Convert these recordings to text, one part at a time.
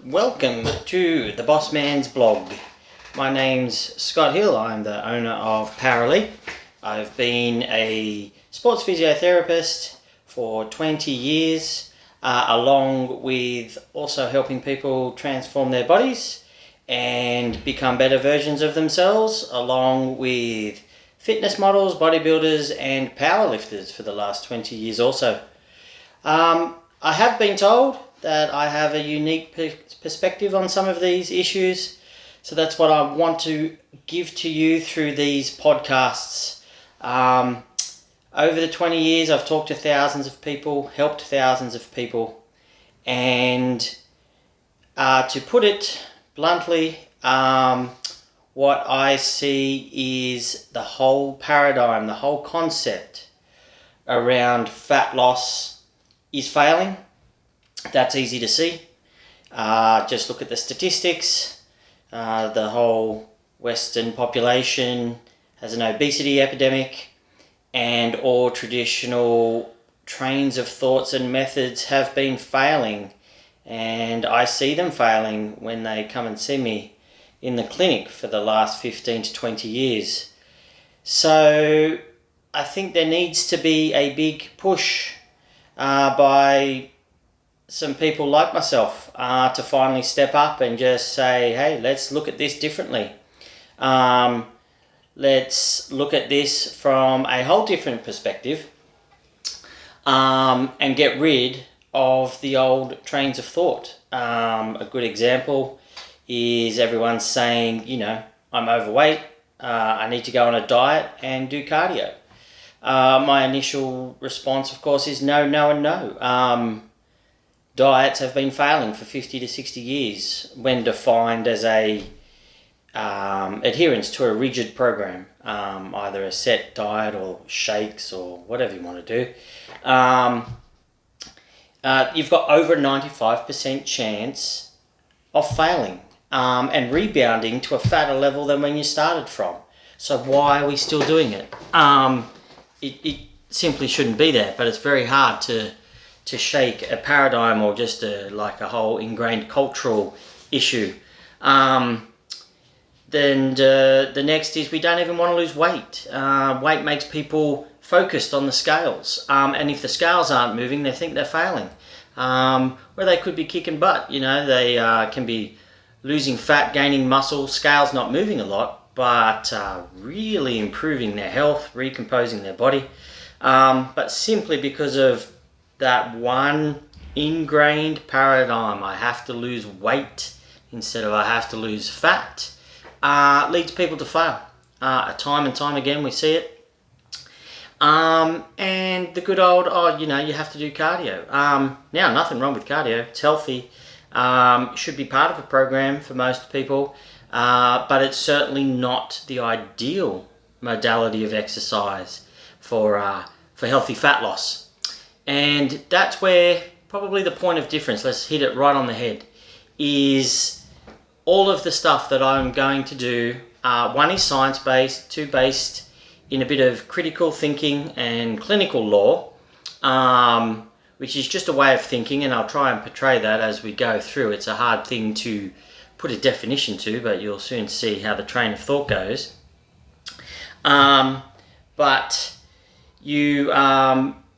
Welcome to the Bossman's blog. My name's Scott Hill. I'm the owner of Powerly. I've been a sports physiotherapist for 20 years, along with also helping people transform their bodies and become better versions of themselves, along with fitness models, bodybuilders and powerlifters for the last 20 years also. I have been told that I have a unique perspective on some of these issues, so that's what I want to give to you through these podcasts. Over the 20 years, I've talked to thousands of people, helped thousands of people, and to put it bluntly, what I see is the whole paradigm, the whole concept around fat loss is failing. That's easy to see. Just look at the statistics. The whole Western population has an obesity epidemic, and all traditional trains of thoughts and methods have been failing, and I see them failing when they come and see me in the clinic for the last 15 to 20 years. So I think there needs to be a big push by some people like myself to finally step up and just say, hey, let's look at this differently. Let's look at this from a whole different perspective, and get rid of the old trains of thought. A good example is everyone saying, I'm overweight, I need to go on a diet and do cardio. My initial response, of course, is no, no, and no. Diets have been failing for 50 to 60 years when defined as a adherence to a rigid program, either a set diet or shakes or whatever you want to do. You've got over a 95% chance of failing and rebounding to a fatter level than when you started from. So why are we still doing it? It simply shouldn't be there, but it's very hard to shake a paradigm or just a whole ingrained cultural issue. Then the next is we don't even want to lose weight. Weight makes people focused on the scales, and if the scales aren't moving, they think they're failing. Where they could be kicking butt, they can be losing fat, gaining muscle, scales not moving a lot, but really improving their health, recomposing their body, but simply because of that one ingrained paradigm, I have to lose weight instead of I have to lose fat, leads people to fail. Time and time again we see it. And the good old, you have to do cardio. Now, nothing wrong with cardio. It's healthy. Should be part of a program for most people, but it's certainly not the ideal modality of exercise for healthy fat loss. And that's where probably the point of difference, let's hit it right on the head, is all of the stuff that I'm going to do. One is science-based, two based in a bit of critical thinking and clinical law, which is just a way of thinking, and I'll try and portray that as we go through. It's a hard thing to put a definition to, but you'll soon see how the train of thought goes. But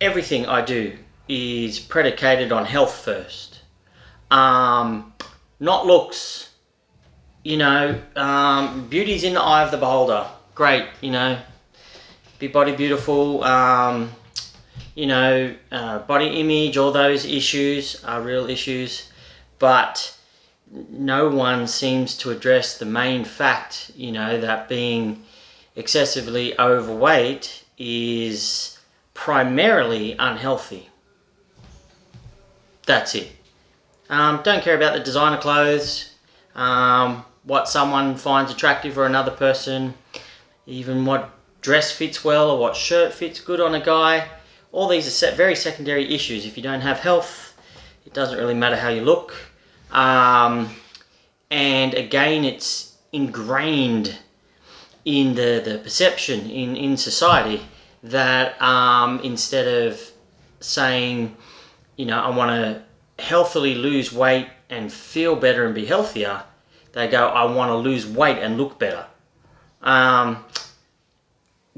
everything I do is predicated on health first, not looks. Beauty's in the eye of the beholder. Great, be body beautiful, body image, all those issues are real issues, but no one seems to address the main fact, that being excessively overweight is primarily unhealthy. That's it. Don't care about the designer clothes, what someone finds attractive or another person, even what dress fits well or what shirt fits good on a guy. All these are very secondary issues. If you don't have health, it doesn't really matter how you look. And again, it's ingrained in the perception in society that instead of saying, I want to healthily lose weight and feel better and be healthier, they go, I want to lose weight and look better.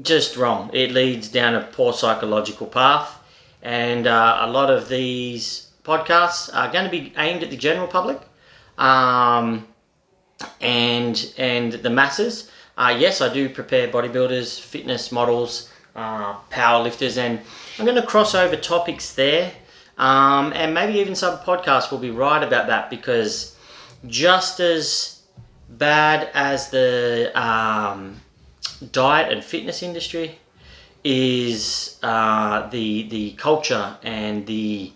Just wrong. It leads down a poor psychological path, and a lot of these podcasts are going to be aimed at the general public, and the masses. Yes, I do prepare bodybuilders, fitness models, powerlifters, and I'm going to cross over topics there, and maybe even some podcasts will be right about that, because just as bad as the diet and fitness industry is the culture and the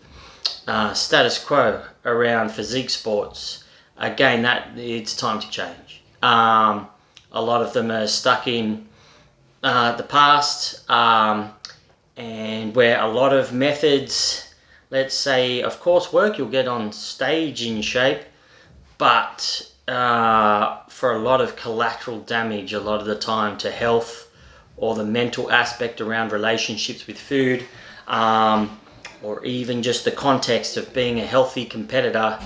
status quo around physique sports. Again, that it's time to change. A lot of them are stuck in the past, and where a lot of methods, let's say, of course, work. You'll get on stage in shape, but for a lot of collateral damage a lot of the time to health, or the mental aspect around relationships with food, or even just the context of being a healthy competitor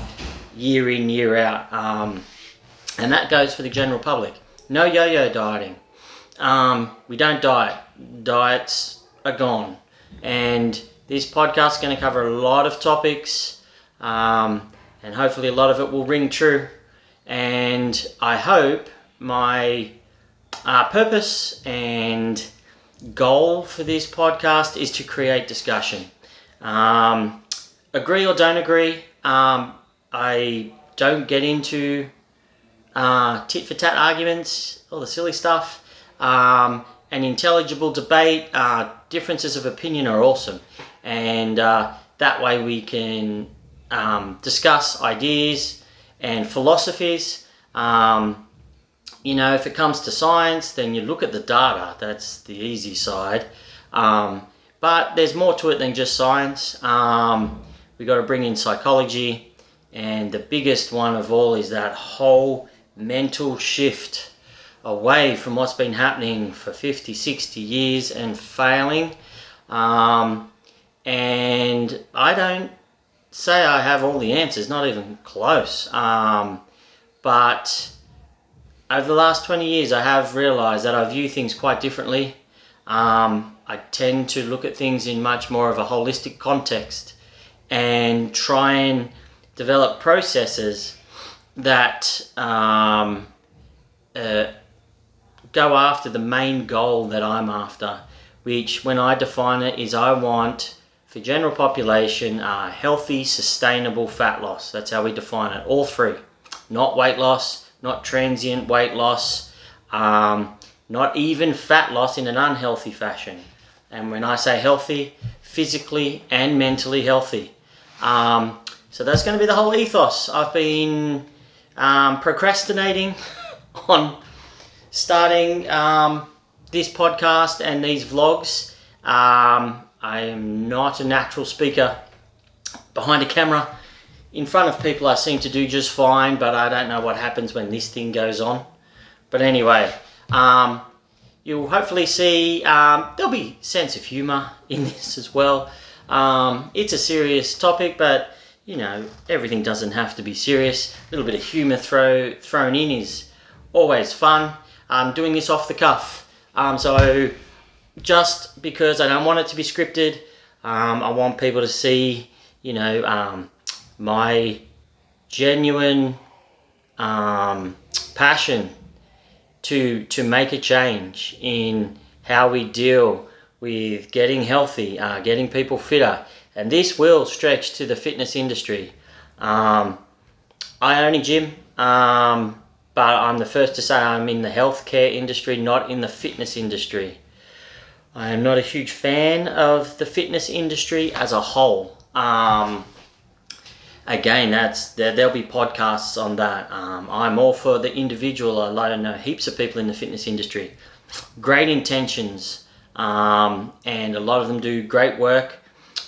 year in, year out. And that goes for the general public. No yo-yo dieting. We don't diet. Diets are gone. And this podcast is going to cover a lot of topics, and hopefully a lot of it will ring true. And I hope my purpose and goal for this podcast is to create discussion. Agree or don't agree. I don't get into tit for tat arguments, all the silly stuff. An intelligible debate, differences of opinion are awesome. And that way we can discuss ideas and philosophies. If it comes to science, then you look at the data. That's the easy side. But there's more to it than just science. We've got to bring in psychology. And the biggest one of all is that whole mental shift away from what's been happening for 50, 60 years and failing. And I don't say I have all the answers, not even close. But over the last 20 years, I have realized that I view things quite differently. I tend to look at things in much more of a holistic context and try and develop processes that go after the main goal that I'm after, which, when I define it, is I want, for general population, healthy, sustainable fat loss. That's how we define it, all three. Not weight loss, not transient weight loss, not even fat loss in an unhealthy fashion. And when I say healthy, physically and mentally healthy. So that's going to be the whole ethos. I've been procrastinating on starting this podcast and these vlogs. I am not a natural speaker behind a camera. In front of people I seem to do just fine, but I don't know what happens when this thing goes on. But anyway, you'll hopefully see there'll be sense of humour in this as well. It's a serious topic, but everything doesn't have to be serious. A little bit of humour thrown in is always fun. I'm doing this off the cuff. So just because I don't want it to be scripted, I want people to see, my genuine passion to make a change in how we deal with getting healthy, getting people fitter. And this will stretch to the fitness industry. I own a gym, but I'm the first to say I'm in the healthcare industry, not in the fitness industry. I am not a huge fan of the fitness industry as a whole. Again, there'll be podcasts on that. I'm all for the individual. I know heaps of people in the fitness industry. Great intentions, and a lot of them do great work.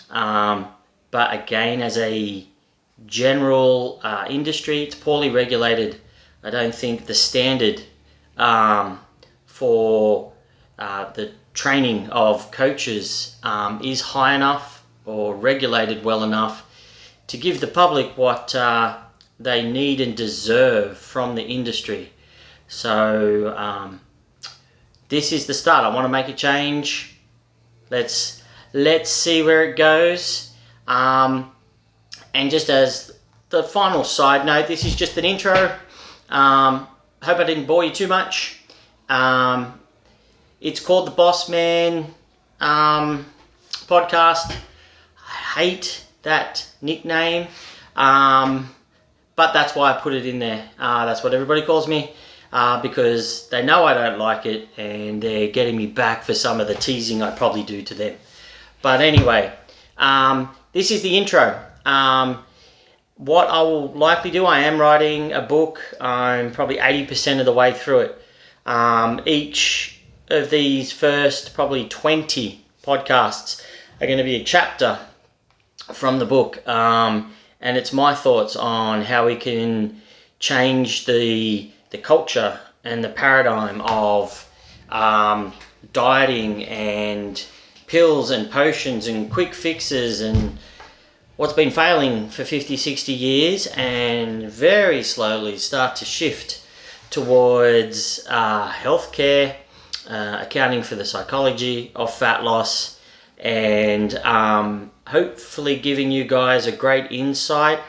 But again, as a general industry, it's poorly regulated. I don't think the standard for the training of coaches is high enough or regulated well enough to give the public what they need and deserve from the industry. So this is the start. I want to make a change. Let's see where it goes. And just as the final side note, this is just an intro. Hope I didn't bore you too much. It's called the Bossman podcast. I hate that nickname, but that's why I put it in there. That's what everybody calls me, because they know I don't like it and they're getting me back for some of the teasing I probably do to them. But anyway, this is the intro. What I will likely do, I am writing a book. I'm probably 80% of the way through it. Each of these first probably 20 podcasts are going to be a chapter from the book. And it's my thoughts on how we can change the culture and the paradigm of dieting and pills and potions and quick fixes and what's been failing for 50, 60 years, and very slowly start to shift towards healthcare, accounting for the psychology of fat loss, and hopefully giving you guys a great insight.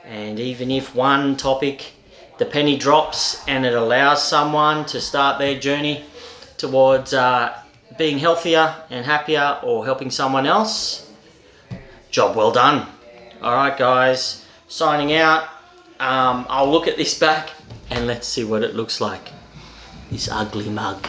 And even if one topic, the penny drops and it allows someone to start their journey towards being healthier and happier, or helping someone else, job well done. All right, guys, signing out. I'll look at this back and let's see what it looks like. This ugly mug.